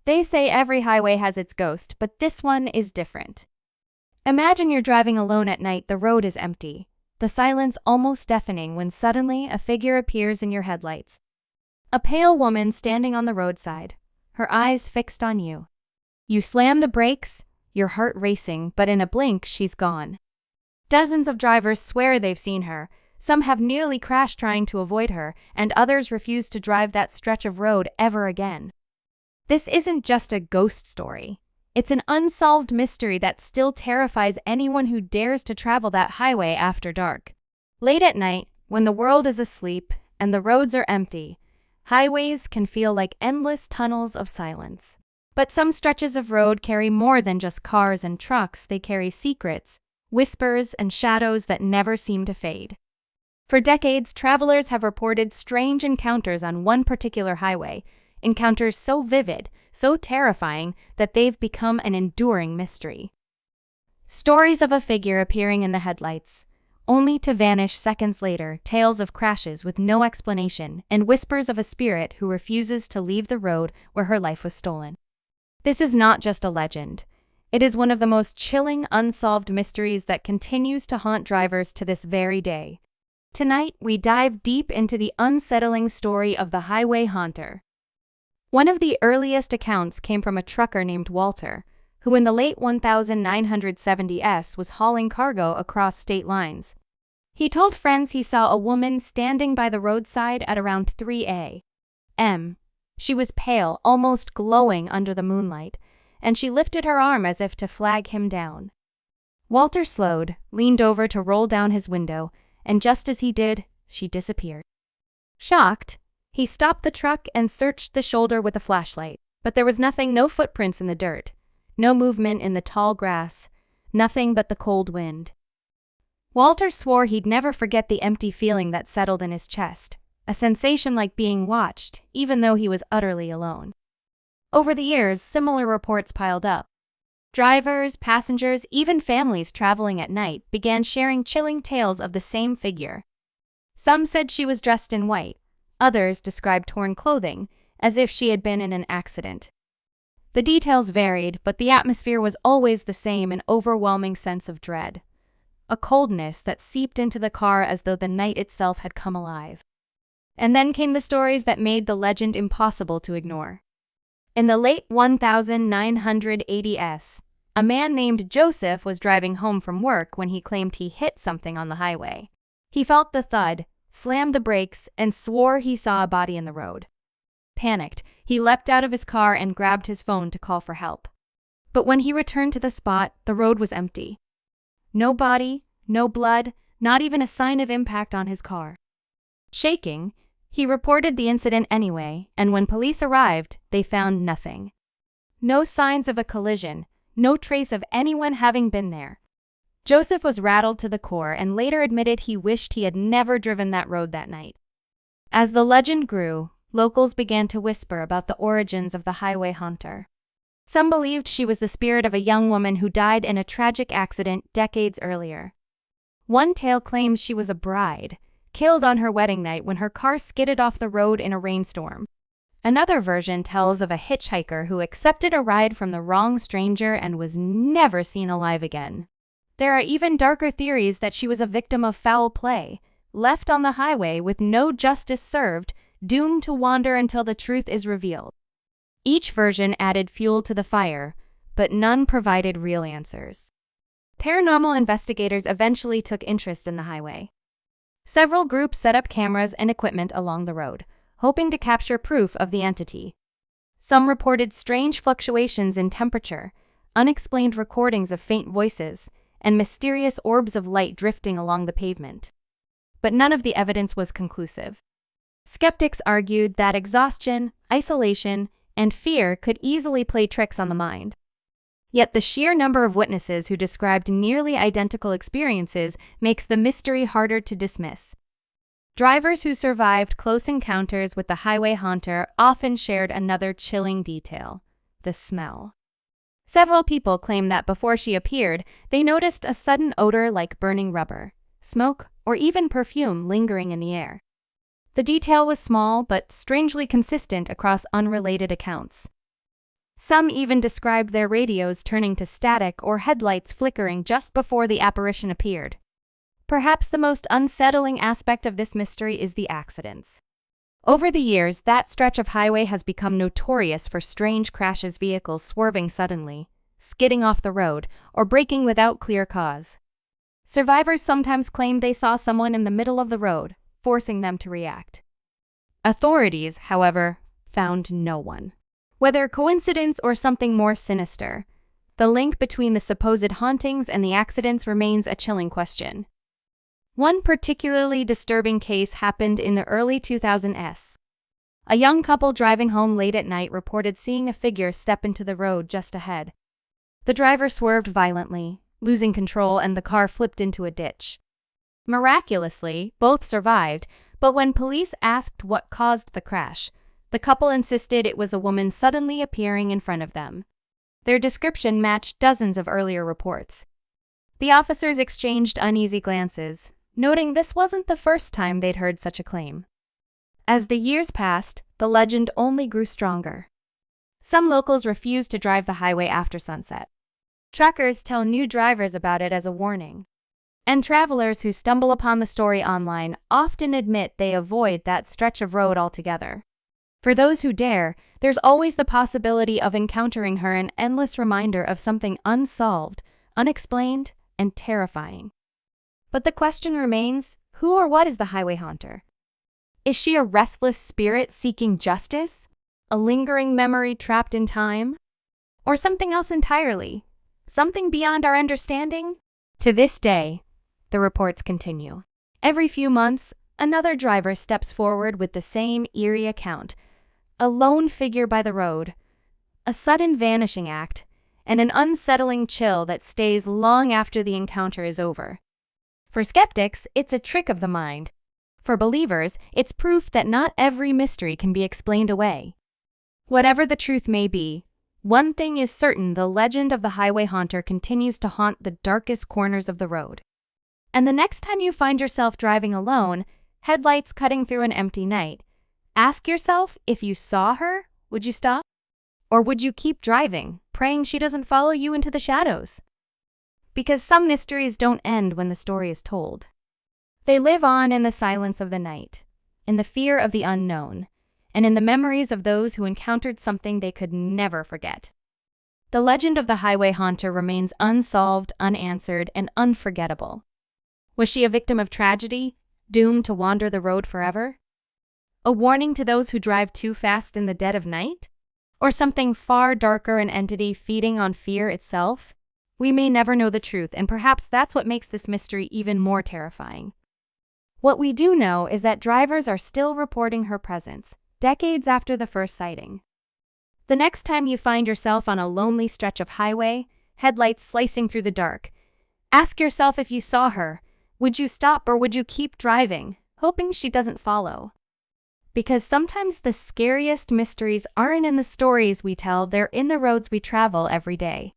They say every highway has its ghost, but this one is different. Imagine you're driving alone at night, the road is empty, the silence almost deafening when suddenly a figure appears in your headlights. A pale woman standing on the roadside, her eyes fixed on you. You slam the brakes, your heart racing, but in a blink she's gone. Dozens of drivers swear they've seen her. Some have nearly crashed trying to avoid her, and others refuse to drive that stretch of road ever again. This isn't just a ghost story. It's an unsolved mystery that still terrifies anyone who dares to travel that highway after dark. Late at night, when the world is asleep and the roads are empty, highways can feel like endless tunnels of silence. But some stretches of road carry more than just cars and trucks. They carry secrets, whispers, and shadows that never seem to fade. For decades, travelers have reported strange encounters on one particular highway, encounters so vivid, so terrifying, that they've become an enduring mystery. Stories of a figure appearing in the headlights, only to vanish seconds later, tales of crashes with no explanation, and whispers of a spirit who refuses to leave the road where her life was stolen. This is not just a legend. It is one of the most chilling, unsolved mysteries that continues to haunt drivers to this very day. Tonight, we dive deep into the unsettling story of the highway haunter. One of the earliest accounts came from a trucker named Walter, who in the late 1970s was hauling cargo across state lines. He told friends he saw a woman standing by the roadside at around 3 a.m. She was pale, almost glowing under the moonlight, and she lifted her arm as if to flag him down. Walter slowed, leaned over to roll down his window, and just as he did, she disappeared. Shocked, he stopped the truck and searched the shoulder with a flashlight, but there was nothing, no footprints in the dirt, no movement in the tall grass, nothing but the cold wind. Walter swore he'd never forget the empty feeling that settled in his chest, a sensation like being watched, even though he was utterly alone. Over the years, similar reports piled up. Drivers, passengers, even families traveling at night began sharing chilling tales of the same figure. Some said she was dressed in white. Others described torn clothing, as if she had been in an accident. The details varied, but the atmosphere was always the same, an overwhelming sense of dread. A coldness that seeped into the car as though the night itself had come alive. And then came the stories that made the legend impossible to ignore. In the late 1980s, a man named Joseph was driving home from work when he claimed he hit something on the highway. He felt the thud, slammed the brakes, and swore he saw a body in the road. Panicked, he leapt out of his car and grabbed his phone to call for help. But when he returned to the spot, the road was empty. No body, no blood, not even a sign of impact on his car. Shaking, he reported the incident anyway, and when police arrived, they found nothing. No signs of a collision, no trace of anyone having been there. Joseph was rattled to the core and later admitted he wished he had never driven that road that night. As the legend grew, locals began to whisper about the origins of the highway haunter. Some believed she was the spirit of a young woman who died in a tragic accident decades earlier. One tale claims she was a bride, killed on her wedding night when her car skidded off the road in a rainstorm. Another version tells of a hitchhiker who accepted a ride from the wrong stranger and was never seen alive again. There are even darker theories that she was a victim of foul play, left on the highway with no justice served, doomed to wander until the truth is revealed. Each version added fuel to the fire, but none provided real answers. Paranormal investigators eventually took interest in the highway. Several groups set up cameras and equipment along the road, hoping to capture proof of the entity. Some reported strange fluctuations in temperature, unexplained recordings of faint voices, and mysterious orbs of light drifting along the pavement. But none of the evidence was conclusive. Skeptics argued that exhaustion, isolation, and fear could easily play tricks on the mind. Yet the sheer number of witnesses who described nearly identical experiences makes the mystery harder to dismiss. Drivers who survived close encounters with the highway haunter often shared another chilling detail: the smell. Several people claim that before she appeared, they noticed a sudden odor like burning rubber, smoke, or even perfume lingering in the air. The detail was small but strangely consistent across unrelated accounts. Some even described their radios turning to static or headlights flickering just before the apparition appeared. Perhaps the most unsettling aspect of this mystery is the accidents. Over the years, that stretch of highway has become notorious for strange crashes, vehicles swerving suddenly, skidding off the road, or braking without clear cause. Survivors sometimes claim they saw someone in the middle of the road, forcing them to react. Authorities, however, found no one. Whether coincidence or something more sinister, the link between the supposed hauntings and the accidents remains a chilling question. One particularly disturbing case happened in the early 2000s. A young couple driving home late at night reported seeing a figure step into the road just ahead. The driver swerved violently, losing control, and the car flipped into a ditch. Miraculously, both survived, but when police asked what caused the crash, the couple insisted it was a woman suddenly appearing in front of them. Their description matched dozens of earlier reports. The officers exchanged uneasy glances, noting this wasn't the first time they'd heard such a claim. As the years passed, the legend only grew stronger. Some locals refused to drive the highway after sunset. Truckers tell new drivers about it as a warning. And travelers who stumble upon the story online often admit they avoid that stretch of road altogether. For those who dare, there's always the possibility of encountering her, an endless reminder of something unsolved, unexplained, and terrifying. But the question remains, who or what is the highway haunter? Is she a restless spirit seeking justice? A lingering memory trapped in time? Or something else entirely? Something beyond our understanding? To this day, the reports continue. Every few months, another driver steps forward with the same eerie account. A lone figure by the road, a sudden vanishing act, and an unsettling chill that stays long after the encounter is over. For skeptics, it's a trick of the mind. For believers, it's proof that not every mystery can be explained away. Whatever the truth may be, one thing is certain: the legend of the highway haunter continues to haunt the darkest corners of the road. And the next time you find yourself driving alone, headlights cutting through an empty night, ask yourself, if you saw her, would you stop? Or would you keep driving, praying she doesn't follow you into the shadows? Because some mysteries don't end when the story is told. They live on in the silence of the night, in the fear of the unknown, and in the memories of those who encountered something they could never forget. The legend of the highway haunter remains unsolved, unanswered, and unforgettable. Was she a victim of tragedy, doomed to wander the road forever? A warning to those who drive too fast in the dead of night? Or something far darker, an entity feeding on fear itself? We may never know the truth, and perhaps that's what makes this mystery even more terrifying. What we do know is that drivers are still reporting her presence, decades after the first sighting. The next time you find yourself on a lonely stretch of highway, headlights slicing through the dark, ask yourself, if you saw her, would you stop or would you keep driving, hoping she doesn't follow? Because sometimes the scariest mysteries aren't in the stories we tell, they're in the roads we travel every day.